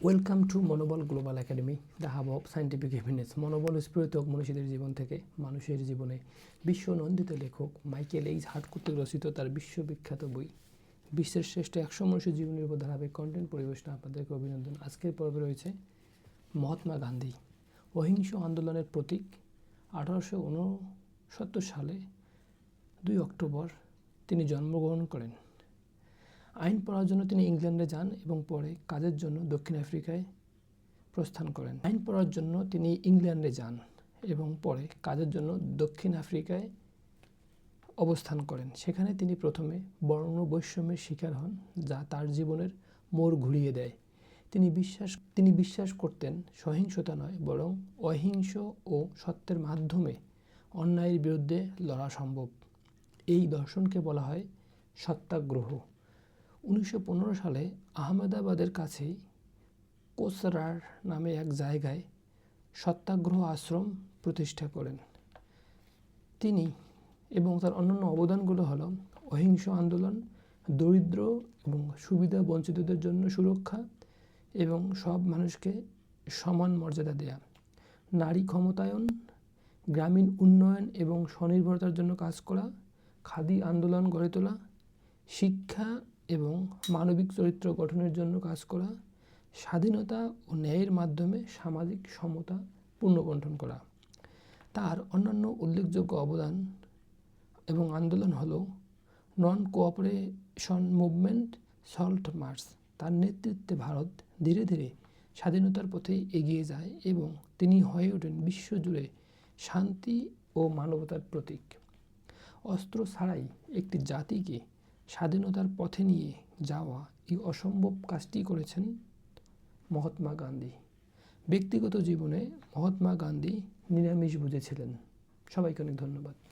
Welcome to মনোবল global academy, the hub of scientific happiness. মনোবল স্ফূর্ত মনীষীদের জীবন থেকে মানুষের জীবনে বিশ্বনন্দিত লেখক মাইকেল এইচ হার্ট কর্তৃক রচিত তার বিশ্ববিখ্যাত বই বিশ্বের শ্রেষ্ঠ 100 মানুষের জীবনের উপর ধারাবাহিক কন্টেন্ট পরিবেশনা। আপনাদেরকে অভিনন্দন। আজকের পর্বে রয়েছে মহাত্মা গান্ধী, অহিংস আন্দোলনের প্রতীক। 1869 সালে 2 অক্টোবর তিনি জন্মগ্রহণ করেন। আইন পড়ার জন্য তিনি ইংল্যান্ডে যান এবং পরে কাজের জন্য দক্ষিণ আফ্রিকায় প্রস্থান করেন। আইন পড়ার জন্য তিনি ইংল্যান্ডে যান এবং পরে কাজের জন্য দক্ষিণ আফ্রিকায় অবস্থান করেন। সেখানে তিনি প্রথমে বর্ণ বৈষম্যের শিকার হন, যা তার জীবনের মোড় ঘুরিয়ে দেয়। তিনি বিশ্বাস করতেন সহিংসতা নয়, বরং অহিংস ও সত্যের মাধ্যমে অন্যায়ের বিরুদ্ধে লড়া সম্ভব। এই দর্শনকে বলা হয় সত্যাগ্রহ। 1915 সালে আহমেদাবাদের কাছে কোসরার নামে এক জায়গায় সত্যাগ্রহ আশ্রম প্রতিষ্ঠা করেন তিনি, এবং তার অন্যান্য অবদানগুলো হলো অহিংস আন্দোলন, দরিদ্র এবং সুবিধা বঞ্চিতদের জন্য সুরক্ষা এবং সব মানুষকে সমান মর্যাদা দেয়া, নারী ক্ষমতায়ন, গ্রামীণ উন্নয়ন এবং স্বনির্ভরতার জন্য কাজ করা, খাদি আন্দোলন গড়ে তোলা, শিক্ষা এবং মানবিক চরিত্র গঠনের জন্য কাজ করা, স্বাধীনতা ও ন্যায়ের মাধ্যমে সামাজিক সমতা পুনর্গঠন করা। তার অন্যান্য উল্লেখযোগ্য অবদান এবং আন্দোলন হলো non cooperation movement, salt March. তার নেতৃত্বে ভারত ধীরে ধীরে স্বাধীনতার পথে এগিয়ে যায় এবং তিনি হয়ে ওঠেন বিশ্বজুড়ে শান্তি ও মানবতার প্রতীক। অস্ত্র ছাড়াই একটি জাতিকে স্বাধীনতার পথে নিয়ে যাওয়া এই অসম্ভব কাজটি করেছেন মহাত্মা গান্ধী। ব্যক্তিগত জীবনে মহাত্মা গান্ধী নিরামিষ বুঝেছিলেন। সবাইকে অনেক ধন্যবাদ।